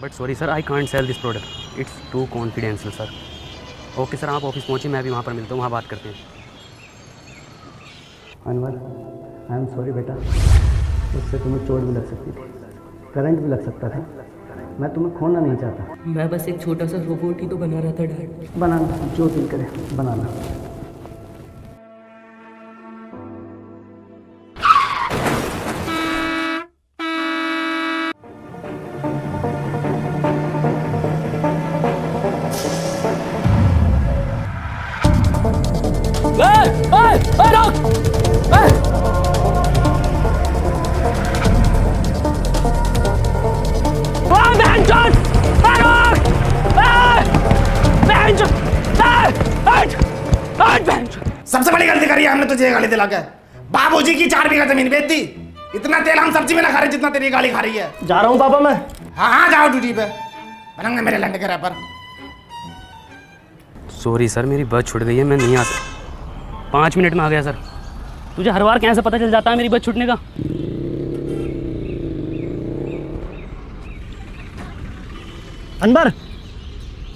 But sorry sir, I can't sell this product, it's too confidential sir. Okay sir, आप office पहुँचिए, मैं भी वहाँ पर मिलता हूँ, वहाँ बात करते हैं। अनवर, आई एम सॉरी बेटा, उससे तुम्हें चोट भी लग सकती थी, करंट भी लग सकता था। मैं तुम्हें खोना नहीं चाहता। मैं बस एक छोटा सा रोबोट ही तो बना रहा था डैड। बनाना, जो दिल करे बनाना। सबसे बड़ी गलती करी है हमने तुझे गाली दिला के। बाबूजी की 4 बीघा जमीन बेच दी। इतना तेल हम सब्जी में ना खा रहे जितना तेरी गाली खा रही है। जा रहा हूँ पापा मैं। हाँ हाँ जाओ ड्यूटी पे, बनंगे मेरे लंड के रैपर। सॉरी सर, मेरी बस छूट गई है, मैं नहीं आ सकता। 5 मिनट में आ गया सर। तुझे हर बार कैसे पता चल जाता है मेरी बस छूटने का? अनवर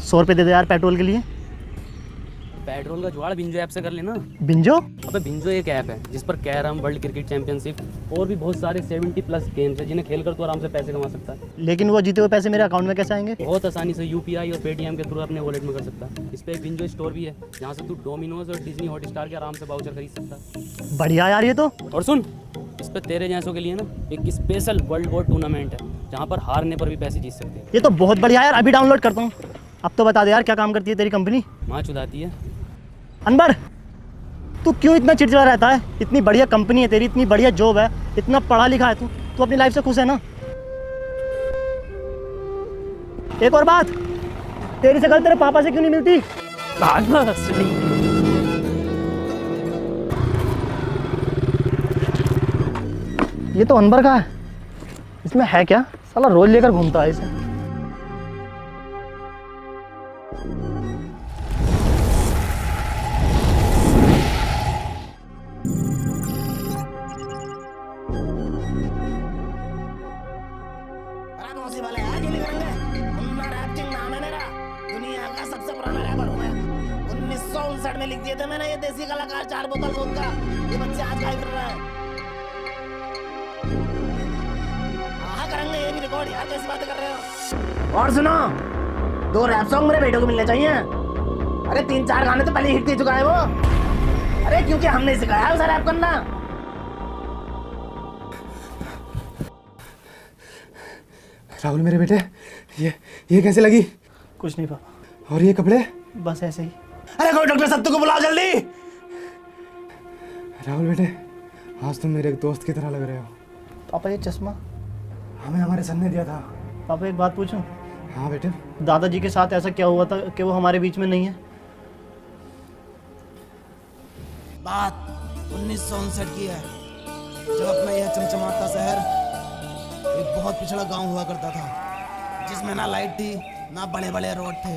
100 रुपये दे दे यार पेट्रोल के लिए। पेट्रोल का जुगाड़ बिंजो ऐप से कर लेना। बिंजो? अबे बिंजो एक ऐप है जिस पर कैरम, वर्ल्ड क्रिकेट चैंपियनशिप और भी बहुत सारे 70+ गेम्स हैं जिन्हें खेलकर तू आराम से पैसे कमा सकता है। लेकिन वो जीते हुए पैसे मेरे अकाउंट में कैसे आएंगे? बहुत आसानी से यूपीआई और पेटीएम के थ्रू अपने वॉलेट में कर सकता है। इस पे एक बिंजो स्टोर भी है जहाँ से तू डोमिनोज और डिज्नी हॉटस्टार के आराम से वाउचर खरीद सकता है। बढ़िया यार ये तो। और सुन, इस पे तेरे जैसों के लिए ना एक स्पेशल वर्ल्ड वॉर टूर्नामेंट है जहाँ पर हारने पर भी पैसे जीत सकते हैं। ये तो बहुत बढ़िया यार, अभी डाउनलोड करता हूँ। अब तो बता दे यार क्या काम करती है तेरी कंपनी? माँ चुदाती है। अनवर तू क्यों इतना चिड़चिड़ा रहता है? इतनी बढ़िया कंपनी है तेरी, इतनी बढ़िया जॉब है, इतना पढ़ा लिखा है तू अपनी लाइफ से खुश है ना? एक और बात, तेरी शक्ल तेरे पापा से क्यों नहीं मिलती? ये तो अनवर का है, इसमें है क्या? साला रोज लेकर घूमता है इसे। में लिख दिए थे मैंने, ये देसी कलाकार 4 बोतल वोदका। ये बच्चे आज काय कर रहा है? हाँ करेंगे ये भी रिकॉर्ड यार, कैसी बातें कर रहे हो? और सुनो, 2 रैप सॉन्ग मेरे बेटों को मिलने चाहिए। अरे 3-4 गाने तो पहले हिट दे चुका है वो। अरे क्योंकि हमने सिखाया है उसे रैप करना। राहुल मेरे बेटे, ये कैसे लगी? कुछ नहीं पापा। और ये कपड़े? बस ऐसे ही। अरे कोई डॉक्टर सत्तू को बुलाओ जल्दी। राहुल बेटे, आज तुम मेरे एक दोस्त की तरह लग रहे हो। पापा ये चश्मा हमें हमारे सन ने दिया था। पापा एक बात पूछूं? हाँ बेटे। दादाजी के साथ ऐसा क्या हुआ था कि वो हमारे बीच में नहीं है? बात 1959 की है, जब अपना यह चमचमाता शहर एक बहुत पिछड़ा गांव हुआ करता था, जिसमें ना लाइट थी, ना बड़े बड़े रोड थे,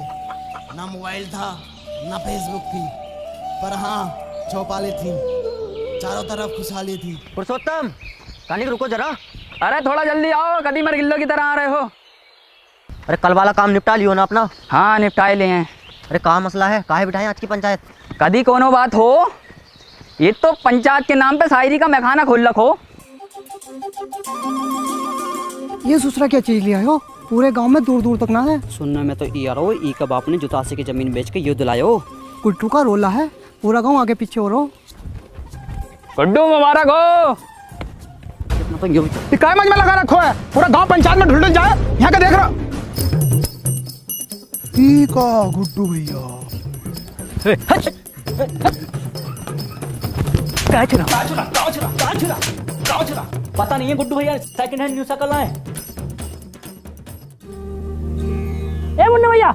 ना मोबाइल था, ना फेसबुक थी, पर हाँ चौपालें थी, चारों तरफ खुशहाली थी। पुरुषोत्तम, कहानी रुको जरा। अरे थोड़ा जल्दी आओ, कदी मर गिल्लो की तरह आ रहे हो। अरे कल वाला काम निपटा लियो ना अपना? हाँ निपटाए लिए हैं। अरे कहाँ मसला है, काहे बिठाएं आज की पंचायत? कदी कोनो बात हो, ये तो पंचायत के नाम पे शायरी का मैखाना खोल रखो। ये दूसरा क्या चीज लिया हो? पूरे गांव में दूर दूर तक ना है। सुनने में तो ई आ रहा हो, ई का बाप ने जुतासी की जमीन बेच के युद्ध लायो। कुट्टू का रोला है, पूरा गांव आगे पीछे हो रहा। गुड्डू मुबारक हो। इतना तो यूं काय मंच में लगा रखो है, पूरा गांव पंचायत में ढुल जाए। यहाँ का देख रहा ठीक है गुड्डू भैया। पता नहीं है गुड्डू भैया, सेकंड हैंड न्यू साइकिल लाए। ए मुन्ना भैया,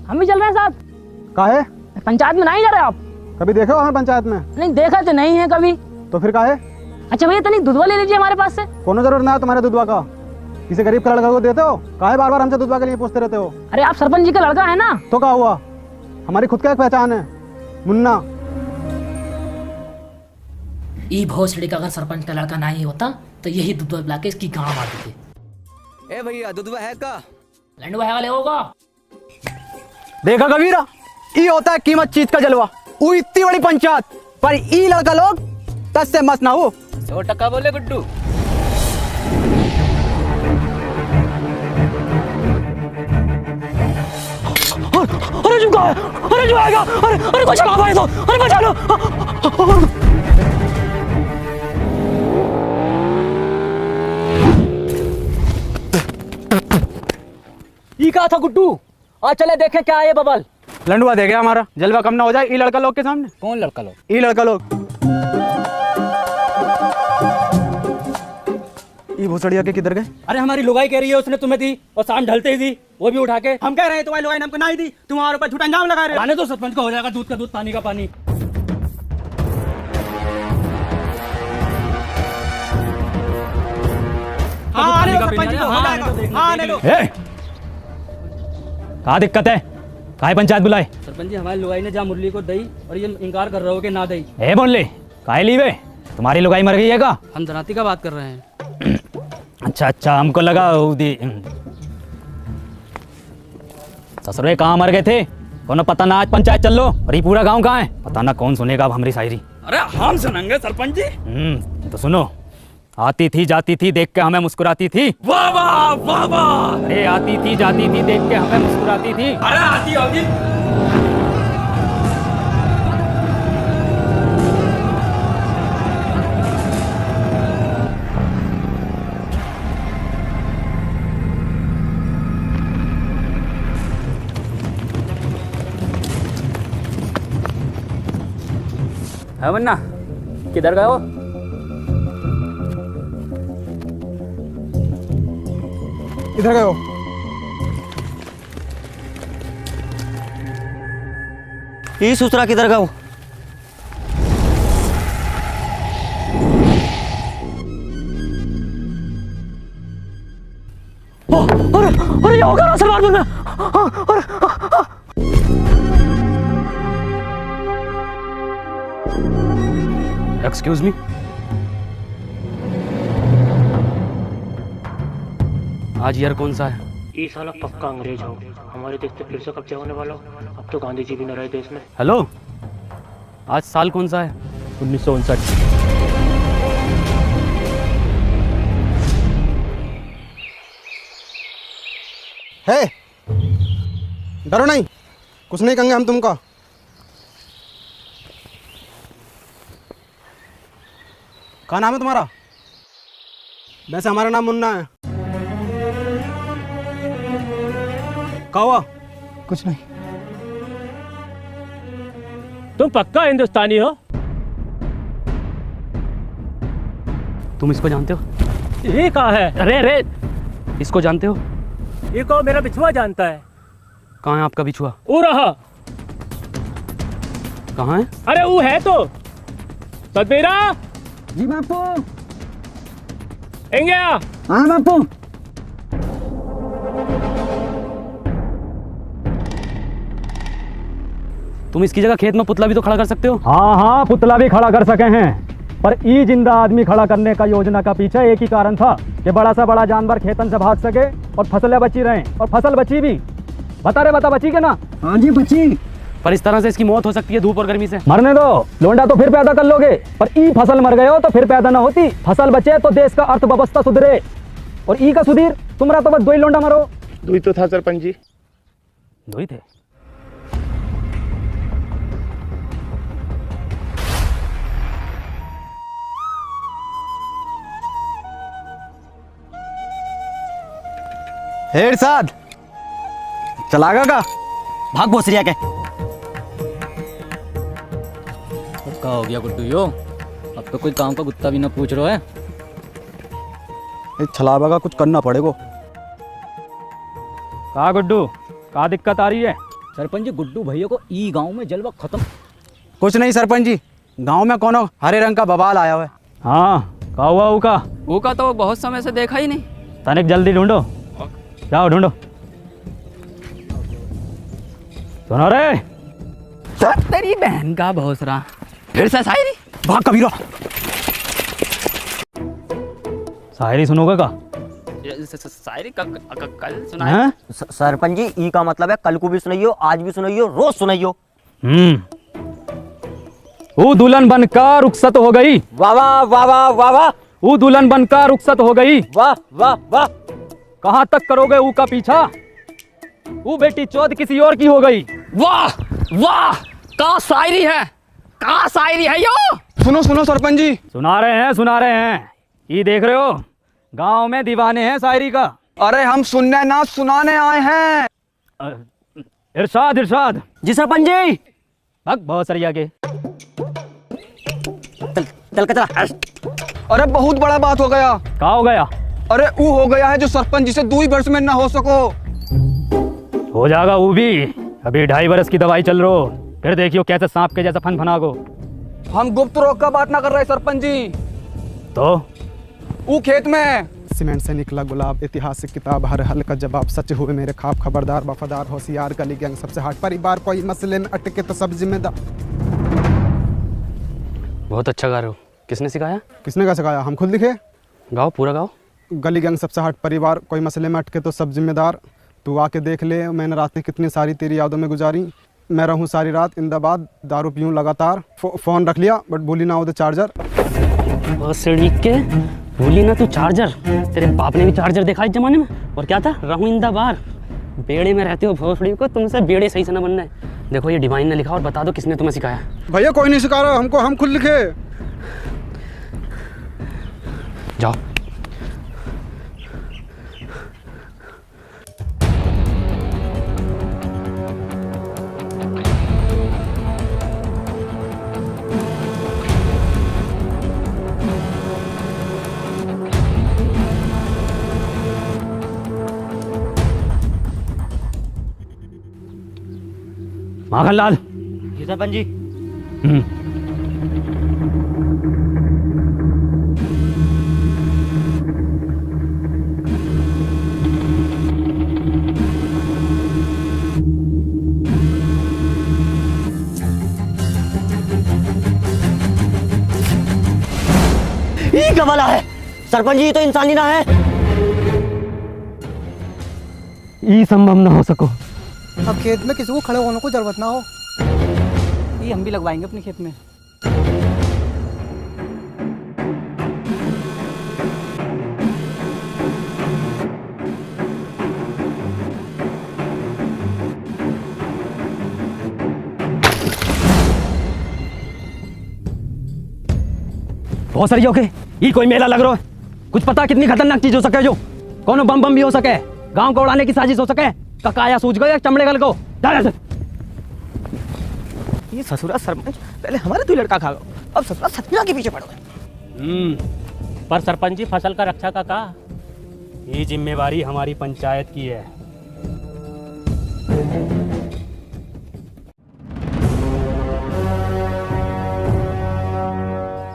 हम भी चल रहे हैं साथ। काहे? पंचायत में नहीं जा रहे आप? कभी देखे हो हमें पंचायत में? नहीं देखा तो नहीं है कभी। तो फिर काहे? अच्छा भैया तनिक दूधवा ले लीजिए हमारे पास से। कोनो जरूरत ना है तुम्हारे दूधवा का। किसी गरीब का लड़का को देते हो? काहे बार बार हमसे दूधवा के लिए पूछते रहते हो? अरे आप सरपंच जी का लड़का है ना? तो क्या हुआ, हमारी खुद का एक पहचान है, मुन्ना। ई भोसड़ी का अगर सरपंच का लड़का नहीं होता तो यही दूधवा पिला के इसकी गाँव मार देते। ए भैया दूधवा है का? लंडू है वाले होगा। देखा कबीरा, ई होता है कीमत चीज का जलवा। वो इतनी बड़ी पंचायत पर ई लड़का लोग तस से मत ना हो। 100% बोले गुड्डू। अरे झुका है, अरे झुकाएगा, अरे बचा लो भाई, तो अरे बचा लो। ये कहा था गुड्डू, आज चले देखे क्या है बबल। लंडुआ दे गया हमारा, जलवा कम ना हो जाए ई लड़का लोग के सामने। कौन लड़का लोग? ई लड़का लोग, ई भोसड़िया के किधर गए? अरे हमारी लुगाई कह रही है उसने तुम्हें दी और शाम ढलते ही दी, वो भी उठा के। हम कह रहे हैं तुम्हारी लुगाई ने हमको नहीं दी, तुम्हारे ऊपर झूठा इल्जाम लगा रहे हो। आने तो सरपंच को हो जाएगा दूध का दूध पानी का पानी। हाँ आने दो सरपंच को, हो जाएगा। हाँ आने दो। क्या दिक्कत है? काहे पंचायत बुलाए? सरपंच जी हमारी लुगाई ने जहाँ मुरली को दई और ये इनकार कर रहे हो कि ना दई। ए बोले काहे लीवे? तुम्हारी लुगाई मर गई है का? हम धनाती का बात कर रहे हैं। अच्छा, हमको लगा ससुरे कहाँ मर गए थे? कोनो पता ना, आज पंचायत चल लो। और ये पूरा गांव कहाँ है? पता ना कौन सुनेगा अब हमारी शायरी। अरे हम सुनेंगे सरपंच जी। तो सुनो। आती थी जाती थी देख के हमें मुस्कुराती थी। वाह वाह वाह वाह। अरे आती थी जाती थी देख के हमें मुस्कुराती थी। अरे आती होगी। है मुन्ना, किधर गए हो? इधर गए हो? ये सुसरा किधर गया? अरे ये होगा सलमान में। Excuse me. आज ईयर कौन सा है? ये साला पक्का अंग्रेज हो, हमारे देश पे फिर से कब्जा होने वाला हो। अब तो गांधी जी भी न रहे देश में। हेलो, आज साल कौन सा है? 1959। है डरो नहीं, कुछ नहीं कहेंगे हम तुमको। क्या नाम है तुम्हारा? वैसे हमारा नाम मुन्ना है। क्या हुआ? कुछ नहीं। तुम पक्का हिंदुस्तानी हो? तुम इसको जानते हो? ये कहाँ है? अरे अरे, इसको जानते हो? ये को मेरा बिछुआ जानता है। कहाँ है आपका बिछुआ? वो रहा। कहाँ है? अरे वो है तो सदबीरा। जी बापू। एंगे आ। हाँ बापू। तुम इसकी जगह खेत में पुतला भी तो खड़ा कर सकते हो। हाँ, पुतला भी खड़ा कर सके हैं, पर ई जिंदा आदमी खड़ा करने का योजना का पीछे एक ही कारण था कि बड़ा सा बड़ा जानवर खेतन से भाग सके और फसलें बची रहें। और फसल बची भी। बता बची के ना? हाँ जी बची। पर इस तरह से इसकी मौत हो सकती है धूप और गर्मी से। मरने दो, लोंडा तो फिर पैदा कर लोगे, पर ई फसल मर गए हो तो फिर पैदा ना होती। फसल बचे तो देश का अर्थव्यवस्था सुधरे। और ई का सुधीर तुम्हारा तो बस 2 ही लोंडा मरो। 2 ही तो था सरपंच जी। 2 ही थे। हेर साद चलागा का? भाग भोसरिया के। क्या हो गया गुड्डू यो? अब तो कोई काम का गुत्ता भी ना पूछ रहा है। छलावा का कुछ करना पड़ेगा। कहा गुड्डू, क्या दिक्कत आ रही है? सरपंच जी, गुड्डू भैया को ई गांव में जलवा खत्म। कुछ नहीं सरपंच जी, गांव में कोनो हरे रंग का बवाल आया हुआ है। हाँ, क्या हुआ उका? ऊका तो बहुत समय से देखा ही नहीं। तनिक जल्दी ढूंढो, जाओ ढूंढो। सुनो रे, तेरी बहन का भोसरा फिर से शायरी। भाग कबीरा। शायरी सुनोगे का? शायरी कल सुनाया। सरपंच जी ई का मतलब है कल को भी सुनाइयो, आज भी सुनाइयो, रोज सुनाइयो। वो दुल्हन बनकर रुखसत हो गई। वाह वाह वाह वाह वाह वाह। वो दुल्हन बनकर रुखसत हो गई। वाह वाह वाह। कहाँ तक करोगे ऊ का पीछा, वो बेटी चौथ किसी और की हो गई। वाह वाह, का शायरी है, का शायरी है यो। सुनो सुनो सरपंच जी। सुना रहे हैं। ये देख रहे हो, गांव में दीवाने हैं शायरी का। अरे हम सुनने ना सुनाने आए हैं। इरशाद इरशाद। जी सरपंच जी। भग बहुत सरिया के। चल कचरा। अरे बहुत बड़ा बात हो गया। क्या हो गया? अरे वो हो गया है जो सरपंच जी से 2 ही वर्ष में ना हो सको। हो जाएगा वो भी, अभी 2.5 वर्ष की दवाई चल रही, फिर देखियो कैसे सांप के जैसा फन फना को। हम गुप्त रोग का बात ना कर रहे सरपंच जी। तो वो खेत में सीमेंट से निकला गुलाब, ऐतिहासिक किताब, हर हल का जवाब, सच हुए मेरे ख्वाब, खबरदार वफादार होशियार, गली गैंग सबसे हट, परिवार कोई मसले में अटके तो सब जिम्मेदार। बहुत अच्छा गा रहे हो, किसने सिखाया? किसने क्या सिखाया? हम खुद लिखे। गाओ, पूरा गाओ। गली गैंग सबसे हट, परिवार कोई मसले में अटके तो सब जिम्मेदार, तू आके देख ले मैंने रातें कितनी सारी तेरी यादों में गुजारी, मैं रहूं सारी रात इंदाबाद, दारू पीऊं लगातार, फोन रख लिया बट भूली ना वो चार्जर। के भूली ना तू चार्जर, तेरे बाप ने भी चार्जर देखा इस जमाने में। और क्या था? रहूं इंदाबाद, बेड़े में रहते हो भोसड़ी को, तुमसे बेड़े सही से ना बनना है। देखो ये डिवाइन ने लिखा, और बता दो किसने तुम्हें सिखाया। भैया कोई नहीं सिखा रहा हमको, हम खुद लिखे। जाओ। माखनलाल। जी सरपंच जी। ये क्या वाला है सरपंच जी, तो इंसानी ना है। ये संभव ना हो सको। अब खेत में किसी को खड़े होने को जरूरत ना हो। ये हम भी लगवाएंगे अपने खेत में। बहुत सारी ओके, ये कोई मेला लग रहा है। कुछ पता कितनी खतरनाक चीज हो सके, जो कौन बम भी हो सके, गांव को उड़ाने की साजिश हो सके, ककाया सूझ गए चमड़े गल को। ये ससुरा सरपंच पहले हमारे तू लड़का खा गए, अब ससुरा सतना के पीछे पड़ोगे। पर सरपंच जी फसल का रक्षा का ये जिम्मेवारी हमारी पंचायत की है।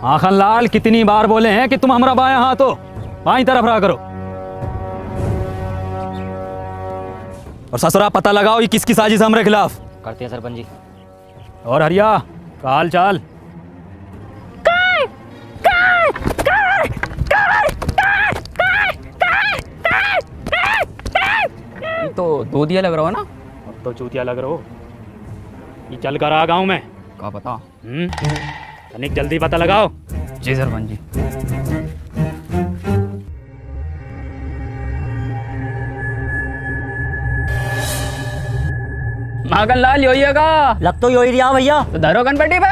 माखनलाल कितनी बार बोले हैं कि तुम हमारा बायां हाथ हो, बाईं तरफ रहा करो। और ससुरा पता लगाओ ये किसकी साजिश हमारे खिलाफ। करते हैं सरपंच जी। और हरिया हाल चाल? तो दो दिया लग रहा हो ना। अब तो चूतिया लग रहा हो। ये चल कर आ गाँव में क्या पता। तनिक जल्दी पता लगाओ। जी सरपंच जी। माखनलाल योइएगा। लग तो योई रिया भैया। तो धरो गणपति पे।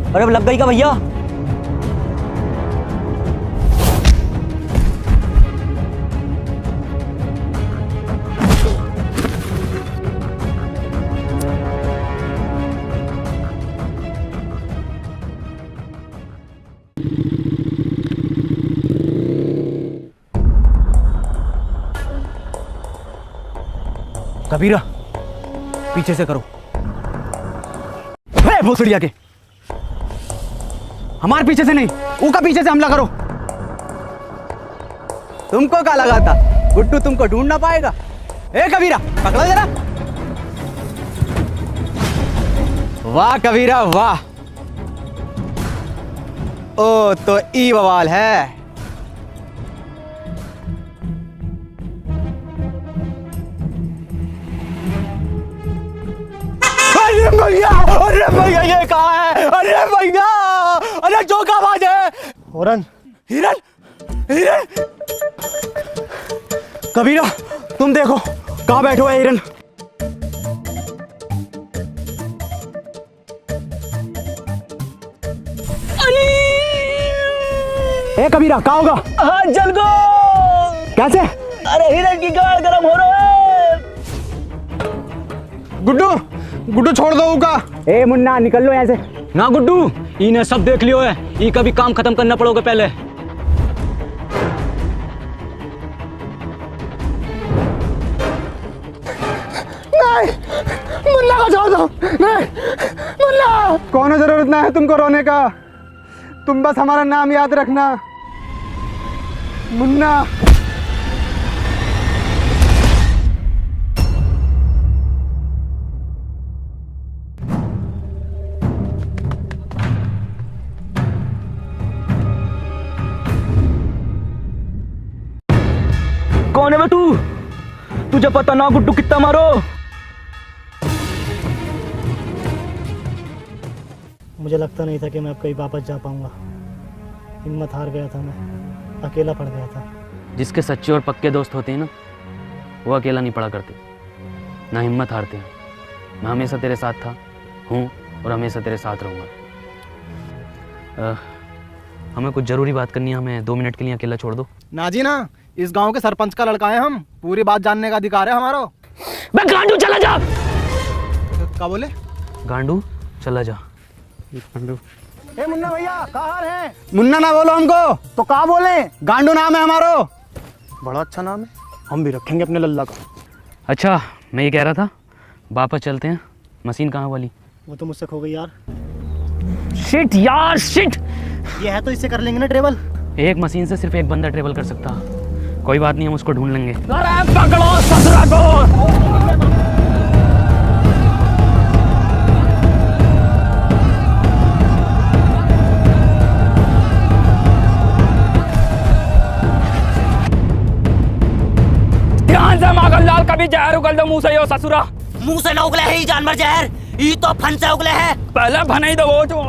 अरे अब लग गई का भैया। कबीरा पीछे से करो। भोसड़िया के हमारे पीछे से नहीं, उनका पीछे से हमला करो। तुमको क्या लगा था गुड्डू तुमको ढूंढ ना पाएगा? ए कबीरा पकड़ो जरा। वाह कबीरा वाह। ओ तो ई बवाल है। भैया, अरे भैया ये कहाँ है? अरे भैया, अरे जोकाबाज है। हिरन, हिरन, हिरन। कबीरा तुम देखो कहाँ बैठे हुए हिरन। ए कबीरा कहाँ होगा? हाँ जल गो। कैसे? अरे हिरन की गाड़ गरम हो रहा है। गुड्डू, गुड्डू छोड़ दो उका। ए मुन्ना निकल लो यहाँ से। ना गुड्डू, इन्हें सब देख लियो है, ई का भी काम खत्म करना पड़ोगे पहले। नहीं, मुन्ना को छोड़ दो। नहीं, मुन्ना। कौन जरूरत ना है तुमको रोने का, तुम बस हमारा नाम याद रखना, मुन्ना। कौन है बे तू? तुझे पता ना गुड्डू कितना मारो? मुझे लगता नहीं था कि मैं अब कहीं वापस जा पाऊंगा। हिम्मत हार गया था, मैं अकेला पड़ गया था। जिसके सच्चे और पक्के दोस्त होते हैं ना, वो अकेला नहीं पड़ा करते, ना हिम्मत हारते हैं। मैं हमेशा तेरे साथ था, हूँ और हमेशा तेरे साथ रहूँगा। हमें कुछ ज़रूरी बात करनी है, हमें 2 मिनट के लिए अकेला छोड़ दो। ना जी ना, इस गांव के सरपंच का लड़का है हम, पूरी बात जानने का अधिकार है हमारा। बे गांडू चला जा। क्या बोले? गांडू चला जा। गांडू। ए मुन्ना भैया कहाँ हैं? मुन्ना ना बोलो हमको तो कहाँ बोले? गांडू नाम है हमारो। बड़ा अच्छा नाम है, हम भी रखेंगे अपने लल्ला का। अच्छा मैं ये कह रहा था, वापस चलते हैं। मशीन कहाँ वाली? वो तो मुझसे खो गई यार। शिट यार शिट। ये है तो इससे कर लेंगे ना ट्रेवल। एक मशीन से सिर्फ एक बंदा ट्रेवल कर सकता। कोई बात नहीं, हम उसको ढूंढ लेंगे। अरे पकड़ो ससुरा को। ध्यान से मागल लाल, कभी जहर उगल दो मुंह से यो ससुरा। मुंह से ना उगले है ये जानवर जहर, ये तो फन से उगले है। पहले भनाई दो वो जो।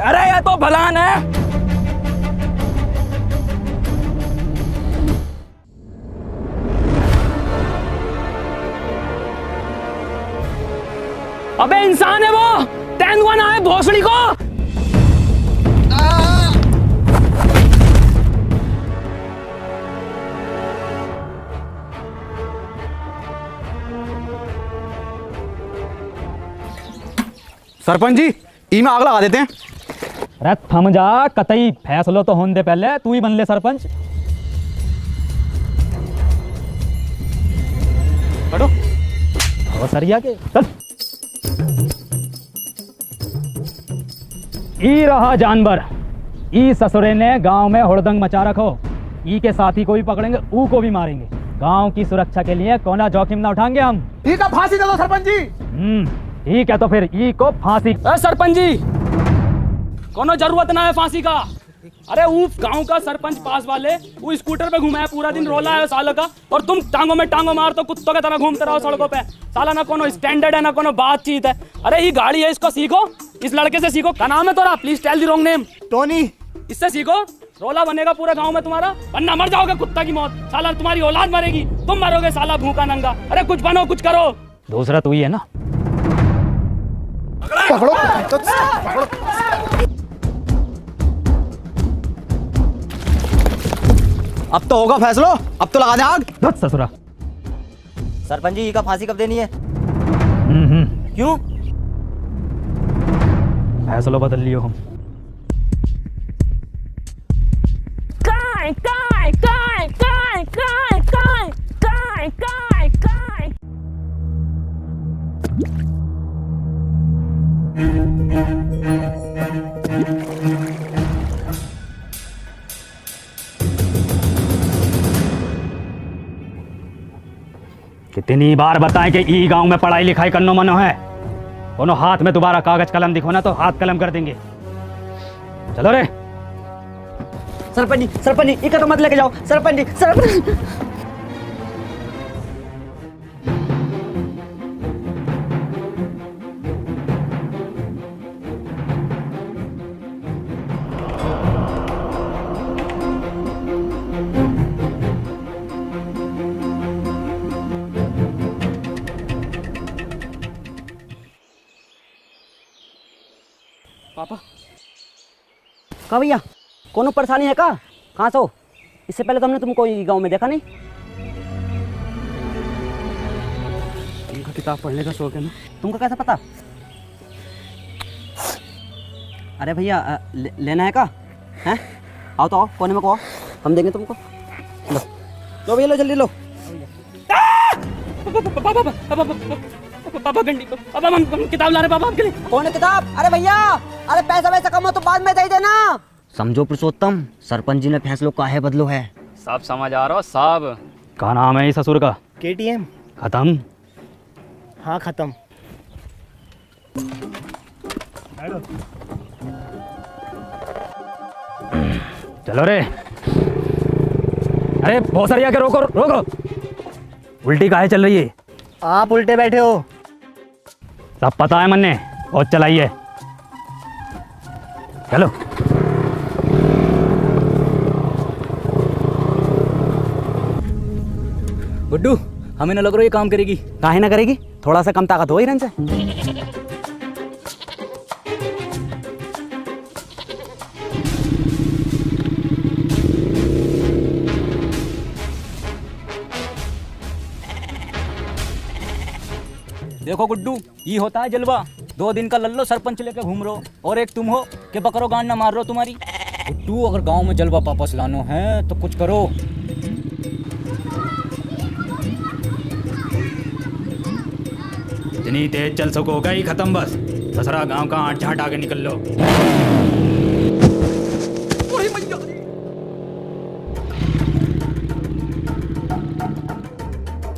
अरे ये तो भलान है। अबे इंसान है वो, तेंदुआ ना है भोसड़ी को। सरपंच जी ई में आग लगा देते हैं। अरे थम जा, कतई फैसलो तो होने दे पहले, तू ही बन ले सरपंच। हटो। और सरिया के चल। ई रहा जानवर, ई ससुरे ने गांव में हुड़दंग मचा रखो। ई के साथी को भी पकड़ेंगे, ऊ को भी मारेंगे। गांव की सुरक्षा के लिए कोना जोखिम ना उठाएंगे हम। ठीक है, फांसी दे दो सरपंच जी। ठीक है तो फिर ई को फांसी। सरपंच जी कोनो जरूरत ना है फांसी का। अरे वो गांव का सरपंच पास वाले वो स्कूटर पे घुमाया पूरा दिन, रोला है सालों का, और तुम टांगों में टांगों मार तो कुत्तों की तरह घूमते रहो सड़कों पे। साला ना कोनो स्टैंडर्ड है ना कोनो बातचीत है। अरे ये गाड़ी है, इसको सीखो, इस लड़के से सीखो। क्या नाम है तोरा? Please tell the wrong name. Tony. इससे सीखो, रोला बनेगा पूरे गांव में तुम्हारा, वरना मर जाओगे कुत्ता की मौत। साला तुम्हारी औलाद मरेगी, तुम मरोगे साला भूखा नंगा। अरे कुछ बनो, कुछ करो। दूसरा तू ही है ना। पकड़ो, पकड़ो। अब तो होगा फैसलो, अब तो लगा दे आग। धत ससुरा। सरपंच जी का फांसी कब देनी है? क्यों? फैसलो बदल लियो हम। काय काय काय काय काय काय काय काय काय। कितनी बार बताएं कि ई गांव में पढ़ाई लिखाई करनो मनो है। कोनो हाथ में दोबारा कागज कलम दिखो ना तो हाथ कलम कर देंगे। चलो रे। सरपंच जी इका तो मत लेके जाओ। सरपंच जी का भैया कोनो परेशानी है का? कहाँ से हो? इससे पहले तो हमने तुमको गांव में देखा नहीं। तुमको किताब पढ़ने का शौक है ना? तुमको कैसा पता? अरे भैया लेना है का? हैं? आओ तो आओ, कोने में को आओ, हम देंगे तुमको। लो भैया लो, जल्दी लो। पापा गंडी पापा, हम किताब ला रहे पापा आपके लिए। कौन है किताब? अरे भैया, अरे पैसा वैसा कम हो तो बाद में दे देना। समझो पुरुषोत्तम, सरपंच जी ने फैसलो काहे बदलो है। सब समझ आ रहा हो साहब। क्या नाम है इस ससुर का? KTM। खत्म? हाँ खत्म। चलो रे। अरे बहुत सारी आके रोको रोको। उल्टी काहे चल रही है? आप उल्टे बैठे हो। सब पता है मन्ने, और चलाइए। चलो। गुड्डू, हमें ना लग रहा ये काम करेगी। काहे ना करेगी? थोड़ा सा कम ताकत हो हिरन से। देखो गुड्डू, ये होता है जलवा। 2 दिन का लल्लो सरपंच लेके घूम रहो, और एक तुम हो कि बकरो गांड ना मार रहे हो तुम्हारी। गुड्डू, अगर गांव में जलवा वापस लानो है तो कुछ करो। इतनी तेज चल सकोगा ही खत्म बस। ससरा गांव का आठ झाट आगे निकल लो।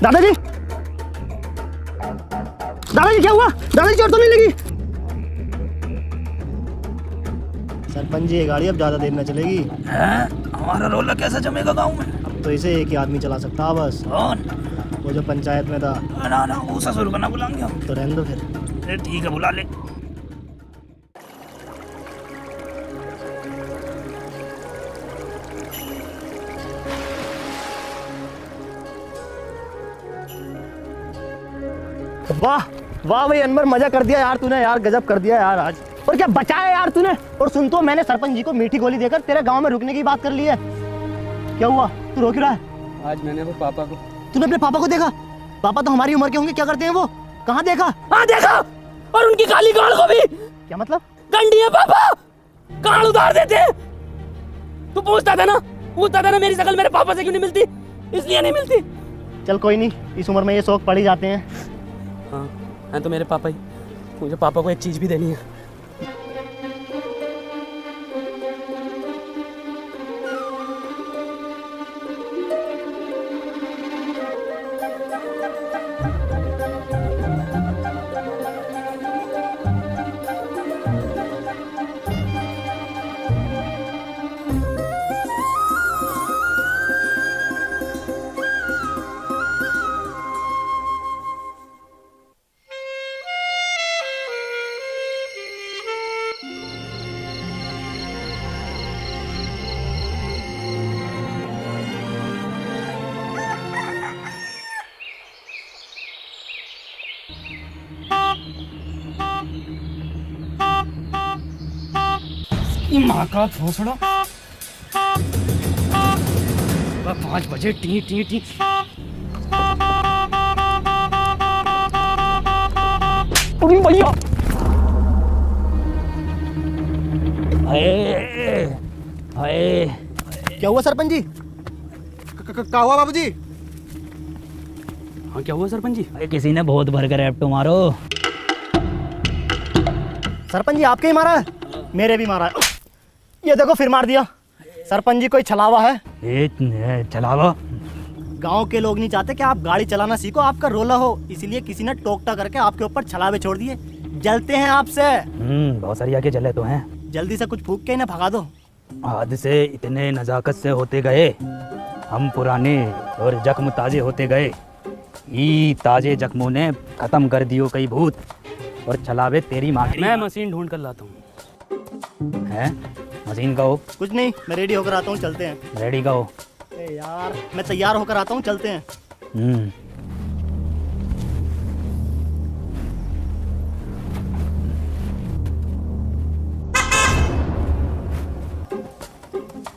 दादाजी, दादाजी क्या हुआ? दादाजी चोट तो नहीं लगी? सरपंच जी, ये गाड़ी अब ज्यादा देर न चलेगी। हमारा रोला कैसा जमेगा गांव में? अब तो इसे एक ही आदमी चला सकता है बस। कौन? वो जो पंचायत में था। ना ना, वो ससुर को ना बुलाएंगे हम। तो रहने दो फिर। ठीक है, बुला ले। वाह वाह भाई अनवर, मजा कर दिया यार तूने। यार गजब कर दिया यार आज। और क्या बचाया यार तूने। और सुन तो, मैंने सरपंच जी को मीठी गोली देकर तेरे गांव में रुकने की बात कर ली है। क्या हुआ, तू रो क्यों रहा है? आज मैंने वो पापा को। तूने अपने पापा को देखा? पापा तो हमारी उम्र के होंगे, क्या करते हैं वो? कहाँ देखा? हाँ देखा, और उनकी काली गाड़ को भी। क्या मतलब? गंडी है पापा, गाड़ उतार देते हैं। तू पूछता था ना मेरी शक्ल मेरे पापा से क्यों नहीं मिलती? इसलिए नहीं मिलती। चल कोई नहीं, इस उम्र में ये शौक पड़ ही जाते हैं। हाँ, हैं तो मेरे पापा ही। मुझे पापा को एक चीज भी देनी है। माँ का भोसड़ा। 5 बजे टी टी टी। भैया, क्या हुआ सरपंच जी? क्या हुआ बाबूजी? हाँ क्या हुआ सरपंच जी? अरे किसी ने बहुत भर कर एप्टो मारो। सरपंच जी आपके ही मारा है? मेरे भी मारा है। ये देखो फिर मार दिया। सरपंच जी कोई छलावा है? चलावा? गांव के लोग नहीं चाहते कि आप गाड़ी चलाना सीखो, आपका रोला हो, इसलिए किसी ने टोकटा करके आपके ऊपर छलावे छोड़ दिए। जलते हैं आपसे। बहुत सारी आके जले तो हैं। जल्दी से कुछ फूक के इन्हें भगा दो। हाथ से इतने नजाकत से होते गए हम पुराने, और जख्म ताजे होते गए। ई ताजे जख्मों ने खत्म कर दियो कई भूत, और छलावे तेरी माँ। मैं मशीन ढूंढ कर लाता हूँ। है मशीन का हो? कुछ नहीं, मैं रेडी होकर आता हूँ, चलते हैं। रेडी का हो? यार मैं तैयार होकर आता हूँ, चलते हैं।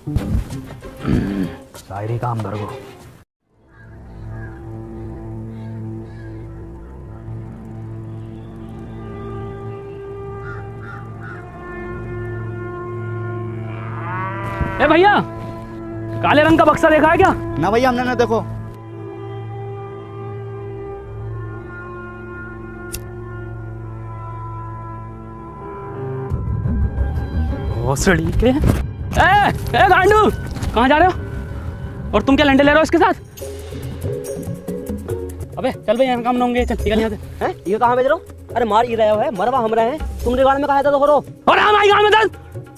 शायरी काम कर गो। ए भैया, काले रंग का बक्सा देखा है क्या? ना भैया, हमने ना देखो। भोसड़ी के। ए गांडू, कहाँ जा रहे हो? और तुम क्या लंडे ले रहे हो इसके साथ? अबे चल भाई, यहाँ काम ना होंगे, चल निकल यहाँ से। हैं? ये कहाँ भेज रहा हूँ? अरे मार ही रहे हो है, मरवा हम रहे हैं। तुमने गाड़ में कहा था तो करो। और हम आई गाँव में दस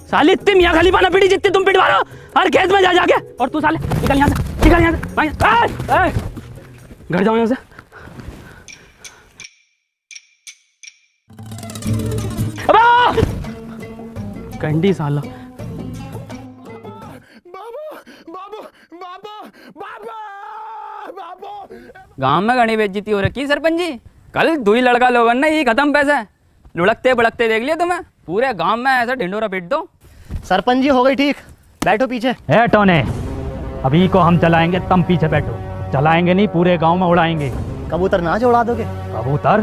साले इतनी मियाँ खलीफा ना पीटी जितनी तुम पिटवा रहे हो हर खेत में जा जाके। और तू साले निकल यहाँ से, निकल यहाँ से। घर जाओ यहाँ से। कंडी साला। गांव में घनी बेइज्जती हो रखी सरपंच जी। कल दुई लड़का लोगों ने ये खत्म पैसे लुढ़कते बड़कते देख लिया तुम्हें। पूरे गांव में ऐसा ढिंडोरा पीट दो। सरपंच जी हो गई ठीक, बैठो पीछे। है टोने, अभी को हम चलाएंगे, तुम पीछे बैठो। चलाएंगे नहीं, पूरे गांव में उड़ाएंगे। कबूतर नाच उड़ा दोगे? कबूतर?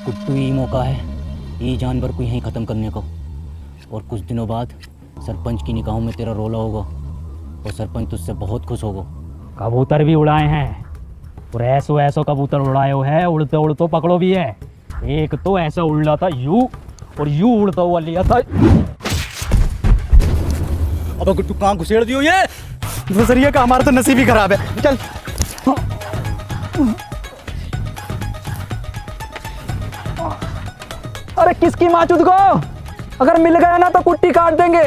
कुट्टू यही मौका है ये जानवर को यहीं ख़त्म करने को। और कुछ दिनों बाद सरपंच की निगाहों में तेरा रोला होगा और सरपंच तुझसे बहुत खुश होगा। कबूतर भी उड़ाए हैं और ऐसो कबूतर उड़ाए हुए हैं, उड़ते उड़ते पकड़ो भी है। एक तो ऐसा उड़ा था यूं और यूं उड़ता हुआ लिया था। अब तू कहाँ घुसेड़ दियो ये? नजरिया का हमारा तो नसीब ही खराब है। चल अरे किसकी माचूद को, अगर मिल गया ना तो कुट्टी काट देंगे।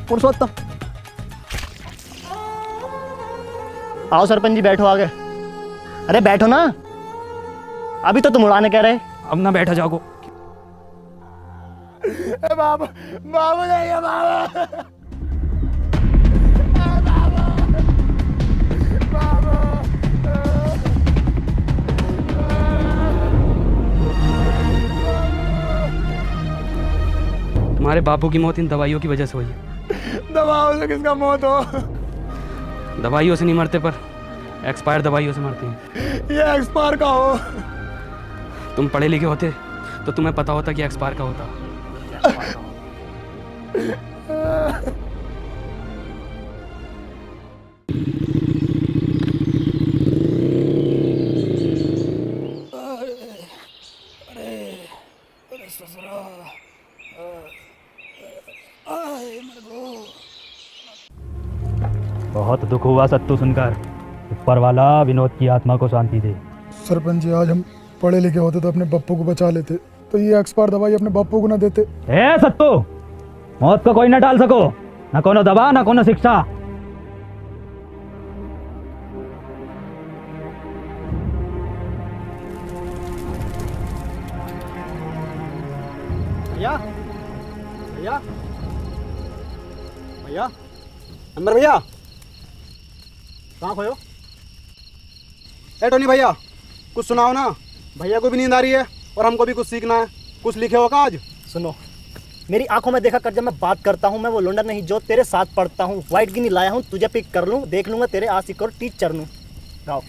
पुरुषोत्तम आओ सरपंच जी, बैठो आगे। अरे बैठो ना, अभी तो तुम उड़ाने कह रहे। अब ना बैठा जाओ। बाबू बाबू नहीं बाबू। तुम्हारे बापू की मौत इन दवाइयों की वजह से हुई है। दवाओं से किसका मौत हो? दवाइयों से नहीं मरते पर एक्सपायर दवाइयों से मरते हैं। ये एक्सपायर का हो? तुम पढ़े लिखे होते तो तुम्हें पता होता कि एक्सपायर का होता। बहुत दुख हुआ सत्तू सुनकर। ऊपर वाला विनोद की आत्मा को शांति दे। सरपंच जी, आज हम पढ़े लिखे होते तो अपने बप्पू को बचा लेते, तो ये एक्सपायर दवाई अपने बप्पू को ना देते। ए सत्तू, मौत को कोई ना टाल सको, ना कोनो दवा ना कोनो शिक्षा। भैया भैया भैया, अंदर भैया, कहाँ खोयो? ए टोनी भैया, कुछ सुनाओ ना। भैया को भी नींद आ रही है और हमको भी कुछ सीखना है। कुछ लिखे हो का आज? सुनो, मेरी आंखों में देखा कर, जब मैं बात करता हूँ मैं वो लोंडा नहीं जो तेरे साथ पढ़ता हूँ। व्हाइट गिनी लाया हूँ, तुझे पिक कर लूँ, देख लूंगा तेरे आशिक और टीचर नू। गाओ।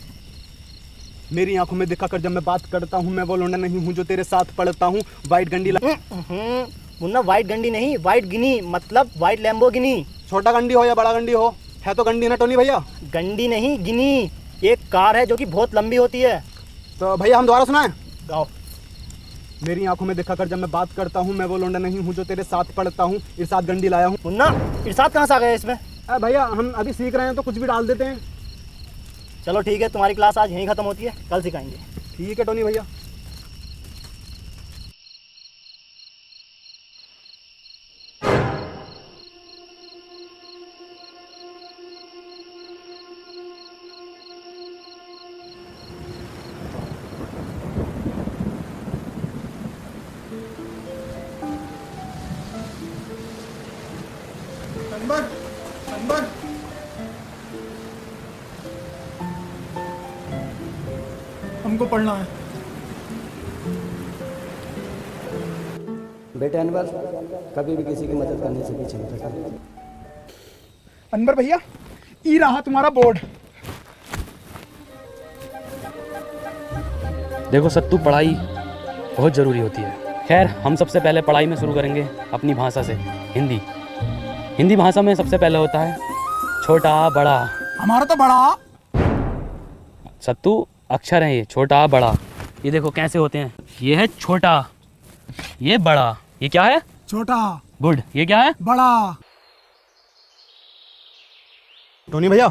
मेरी आंखों में देखा कर, जब मैं बात करता हूँ मैं वो लोंडा नहीं हूँ जो तेरे साथ पढ़ता हूँ। व्हाइट गंडी मुन्ना, व्हाइट गंडी नहीं, व्हाइट गिनी मतलब व्हाइट लैम्बोर्गिनी। छोटा गंडी हो या बड़ा गंडी हो, है तो गंडी ना टोनी भैया। गंडी नहीं, गिनी एक कार है जो कि बहुत लंबी होती है। तो भैया हम दोबारा सुनाएं? गाओ। मेरी आंखों में देखा कर, जब मैं बात करता हूँ मैं वो लोंडा नहीं हूँ जो तेरे साथ पढ़ता हूँ। इरशाद गंडी लाया हूँ। मुन्ना, इरशाद कहाँ से आ गया इसमें? भैया हम अभी सीख रहे हैं तो कुछ भी डाल देते हैं। चलो ठीक है, तुम्हारी क्लास आज यहीं खत्म होती है, कल सिखाएंगे। ठीक है टोनी भैया। हमको पढ़ना है। बेटे अनवर, कभी भी किसी की मदद करने से पीछे नहीं हटना। अनवर भैया, ई रहा तुम्हारा बोर्ड। देखो सत्तू, पढ़ाई बहुत ज़रूरी होती है। खैर, हम सबसे पहले पढ़ाई में शुरू करेंगे अपनी भाषा से, हिंदी। हिंदी भाषा में सबसे पहले होता है छोटा बड़ा। हमारा तो बड़ा। सत्तू अक्षर है ये, छोटा बड़ा। ये देखो कैसे होते हैं। ये है छोटा, ये बड़ा। ये क्या है? छोटा। गुड। ये क्या है? बड़ा। टोनी भैया,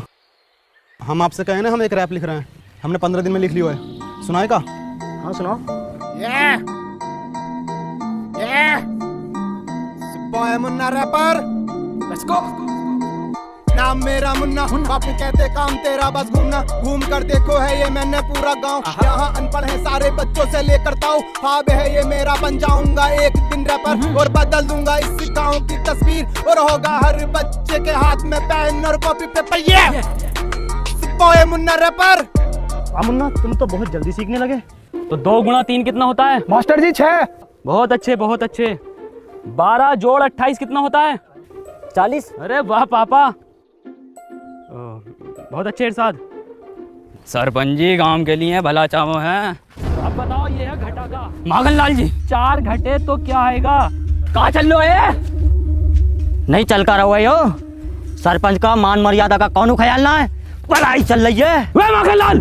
हम आपसे कहे ना, हम एक रैप लिख रहे हैं, हमने 15 दिन में लिख लिया है, सुनाएगा? हाँ सुनाओ। Boy Munna rapper, let's go. नाम मेरा मुन्ना, बापू कहते काम तेरा बस घूमना। घूम कर देखो है ये मैंने पूरा गांव, यहाँ अनपढ़ है सारे बच्चों से लेकर ताऊ। ख्वाब है ये मेरा, बन जाऊंगा एक दिन रैपर और बदल दूंगा इस गांव की तस्वीर। और होगा हर बच्चे के हाथ में पेन और कॉपी पेपर। ये बॉय मुन्ना रैपर। मुन्ना, तुम तो बहुत जल्दी सीखने लगे। तो 2 गुणा 3 कितना होता है? मास्टर जी 6। बहुत अच्छे, बहुत अच्छे। 12 जोड़ 28 कितना होता है? 40। अरे वाह पापा, बहुत अच्छे इरशाद। सरपंच जी गांव के लिए भला चाहो है। अब बताओ, ये है घटा का। माखन लाल जी, 4 घटे तो क्या आएगा? कहाँ चल लो है? नहीं चल कर रहा हो, सरपंच का मान मर्यादा का कौन ख्याल ना है, पढ़ाई चल रही है। वे माखन लाल,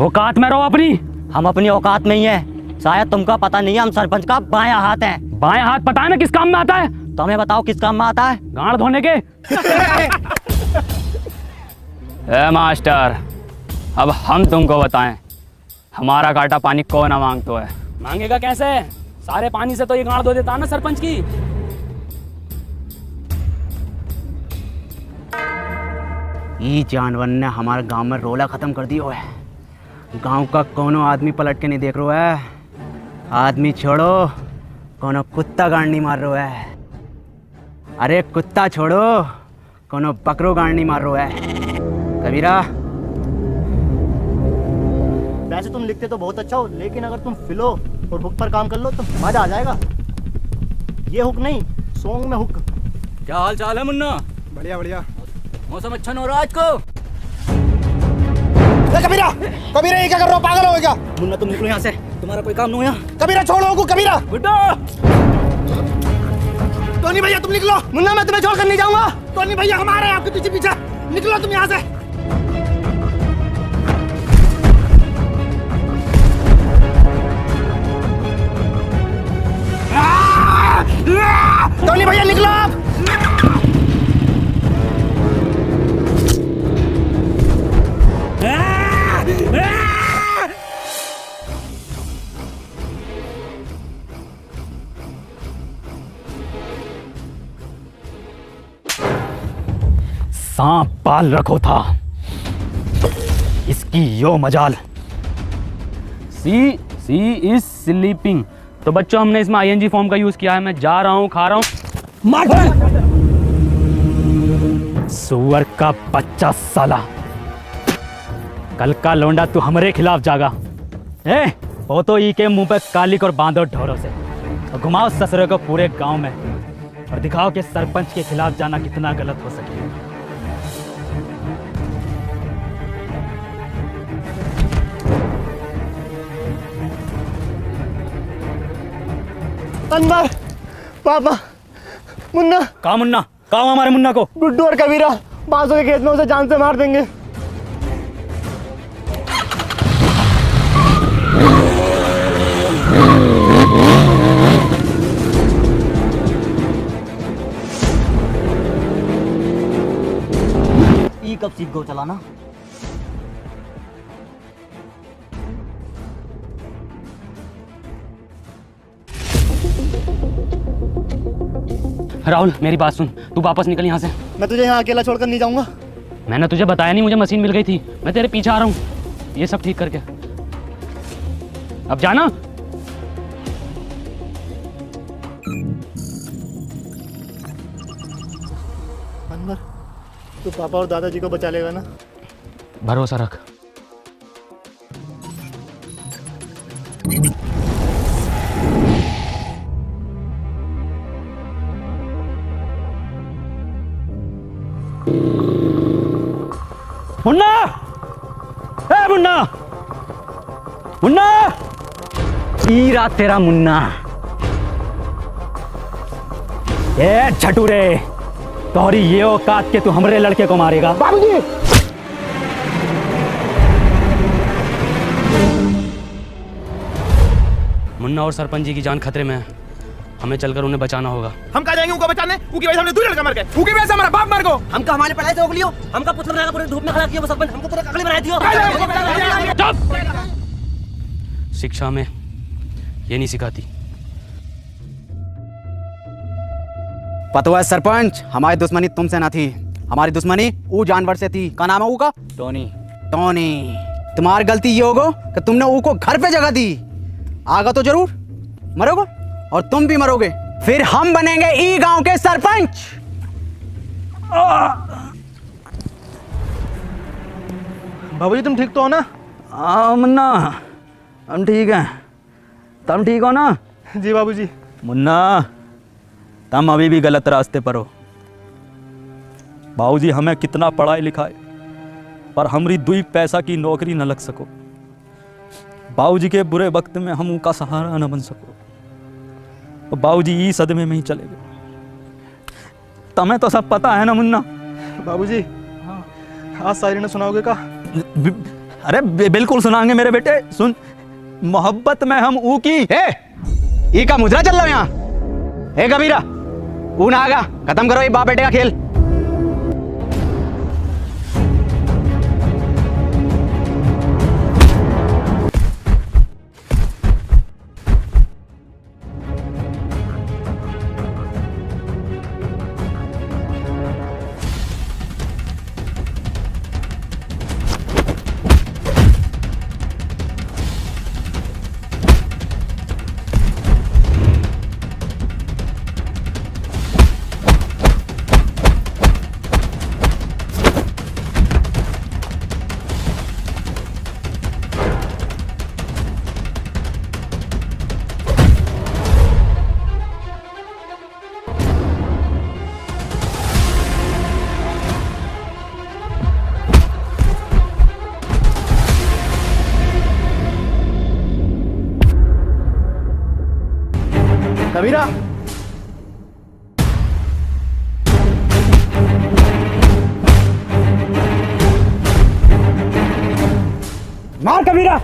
औकात में रहो अपनी। हम अपनी औकात में ही है, शायद तुमका पता नहीं है, हम सरपंच का बायां हाथ हैं। बायां हाथ पता है ना किस काम में आता है? तुम्हें बताओ किस काम में आता है? गांड धोने के। ए मास्टर, अब हम तुमको बताएं, हमारा काटा पानी कौन ना मांगतो है? मांगेगा कैसे? सारे पानी से तो ये गांड धो देता ना सरपंच की। ये जानवर ने हमारे गांव में रोला खत्म कर दिया है। गांव का कोनो आदमी पलट के नहीं देख रहा है। आदमी छोड़ो, कोनो कुत्ता गांड नहीं मार रहा है। अरे कुत्ता छोड़ो, कोनो बकरो गांड नहीं मार रहा है। कबीरा, वैसे तुम लिखते तो बहुत अच्छा हो, लेकिन अगर तुम फिलो और हुक पर काम कर लो तो मजा आ जाएगा। ये हुक नहीं, सॉन्ग में हुक। क्या हाल चाल है मुन्ना? बढ़िया बढ़िया। मौसम अच्छा नहीं हो रहा आज को? कबीरा, कबीरा ये क्या कर रहे हो? पागल हो गया? मुन्ना तुम निकलो यहाँ से, तुम्हारा कोई काम नहीं हो यहाँ। कबीरा छोड़ो को। कबीरा, टोनी भैया तुम निकलो। मुन्ना मैं तुम्हें छोड़कर नहीं जाऊंगा। टोनी भैया हमारे हैं आपके पीछे पीछे, निकलो तुम यहाँ से। टोनी भैया निकलो आप। सांप पाल रखो था, इसकी यो मजाल। सी इज स्लीपिंग। तो बच्चों, हमने इसमें ING फॉर्म का यूज किया है। मैं जा रहा हूँ, खा रहा हूँ। सुअर का बच्चा साला, कल का लौंडा तू हमारे खिलाफ जागा। वो तो ई के मुंह पे कालिक और बांधो ढोरों से, और घुमाओ ससुरे को पूरे गांव में, और दिखाओ कि सरपंच के खिलाफ जाना कितना गलत हो सके। अनवर, पापा, मुन्ना। कहा मुन्ना? कहा हमारे मुन्ना को? गुड्डू और कबीरा बांसों के खेत में उसे जान से मार देंगे। ई कब सीख गो चलाना? राहुल, मेरी बात सुन, तू वापस निकल यहाँ से। मैं तुझे यहाँ अकेला छोड़कर नहीं जाऊंगा। मैंने तुझे बताया नहीं, मुझे मशीन मिल गई थी। मैं तेरे पीछे आ रहा हूँ, ये सब ठीक करके। अब जाना। अनवर, तू पापा और दादाजी को बचा लेगा ना? भरोसा रख। मुन्ना, ए मुन्ना, मुन्ना, ईरा तेरा मुन्ना। ए छटूरे, तोहरी ये औकात के तू हमरे लड़के को मारेगा? बाबूजी, मुन्ना और सरपंच जी की जान खतरे में है, हमें चलकर उन्हें बचाना होगा। हम कहाँ जाएंगे उनको बचाने? उनकी वजह से हमने 2 लड़का मर गए। उनकी वजह से हमारा बाप मर गो। हमका हमारे पढ़ाई से रोक लियो, हमका पुत्र बनाकर पूरे धूप में खड़ा किया, वो सरपंच हमको पूरे ककड़ी बना दियो। शिक्षा में ये नहीं सिखाती। पता है सरपंच, हमारी दुश्मनी तुमसे ना थी, हमारी दुश्मनी वो जानवर से थी। क्या नाम है वो का? टोनी। टोनी, तुम्हारी गलती ये होगा कि तुमने वो को घर पे जगह दी। आगा तो जरूर मरोगे और तुम भी मरोगे, फिर हम बनेंगे ई गांव के सरपंच। बाबूजी तुम ठीक तो हो ना? हाँ मुन्ना, हम ठीक हैं। तुम ठीक हो ना? जी बाबूजी। मुन्ना, तुम अभी भी गलत रास्ते पर हो। बाबूजी हमें कितना पढ़ाई लिखाए पर हमारी 2 पैसा की नौकरी न लग सको। बाबूजी के बुरे वक्त में हम उनका सहारा न बन सको। तो बाबूजी ई सदमे में ही चले गए। तुम्हें तो सब पता है ना मुन्ना? बाबूजी आज शायरी ने सुनाओगे का? अरे बिल्कुल सुनाएंगे मेरे बेटे। सुन, मोहब्बत में हम ऊ की ई का मुद्रा चल रहा है यहाँ। हे कबीरा, ऊ ना आगा, खत्म करो ये बाप बेटे का खेल। कबीरा, मार कबीरा।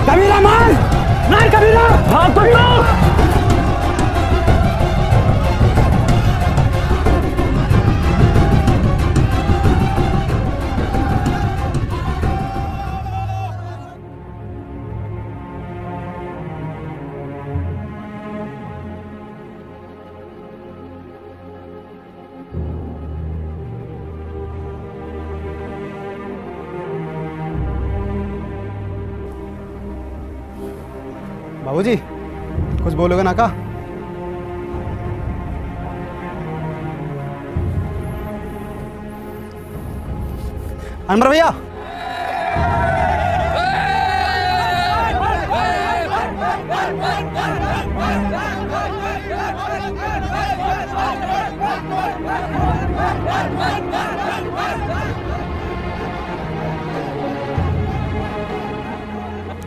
कबीरा मार, मार कबीरा, भाग कबीरा। बाबूजी कुछ बोलोगे ना का? अनवर भैया,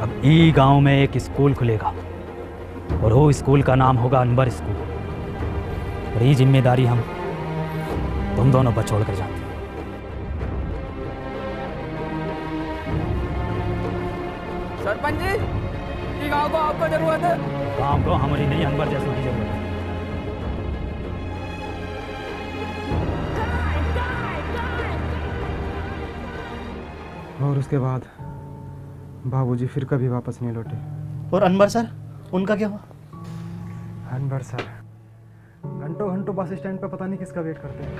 अब ई गांव में एक स्कूल खुलेगा और वो स्कूल का नाम होगा अनवर स्कूल। और ये जिम्मेदारी हम तुम दोनों पर छोड़ कर जाते हैं। सरपंच जी, ये गांव को आपको जरूरत है। गांव को हमारी नहीं, अनवर जैसों की जरूरत है। और उसके बाद बाबूजी फिर कभी वापस नहीं लौटे। और अनवर सर, उनका क्या हुआ? अनवर सर घंटों घंटों बस स्टैंड पे पता नहीं किसका वेट करते हैं।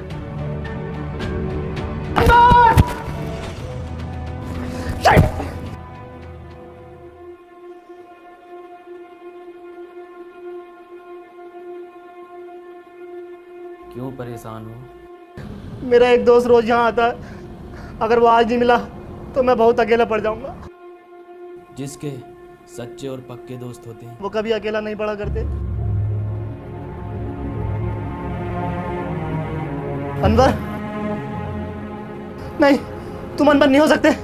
क्यों परेशान हो? मेरा एक दोस्त रोज यहाँ आता है, अगर वो आज नहीं मिला तो मैं बहुत अकेला पड़ जाऊंगा। जिसके सच्चे और पक्के दोस्त होते हैं वो कभी अकेला नहीं पड़ा करते। अनवर, नहीं, तुम अनवर नहीं हो सकते।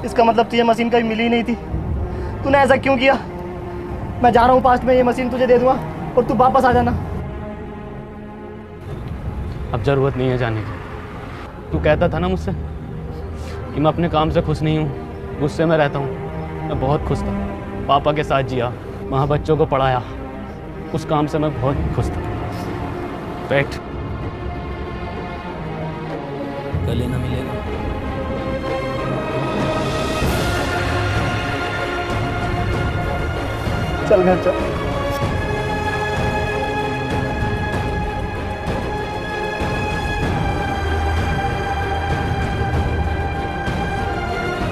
इसका मतलब तुझे मशीन कभी मिली ही नहीं थी। तूने ऐसा क्यों किया? मैं जा रहा हूँ पास्ट में, ये मशीन तुझे दे दूंगा और तू वापस आ जाना। अब ज़रूरत नहीं है जाने की। तू कहता था ना मुझसे कि मैं अपने काम से खुश नहीं हूँ, गुस्से में रहता हूँ। मैं बहुत खुश था, पापा के साथ जिया, वहाँ बच्चों को पढ़ाया, उस काम से मैं बहुत खुश था। बैठ। गले ना मिलेगा। चल घर चल।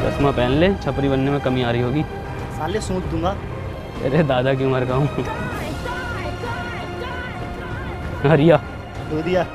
चश्मा पहन ले, छपरी बनने में कमी आ रही होगी। साले सूंट दूंगा। तेरे दादा की उम्र का हूँ। हरिया दो दिया।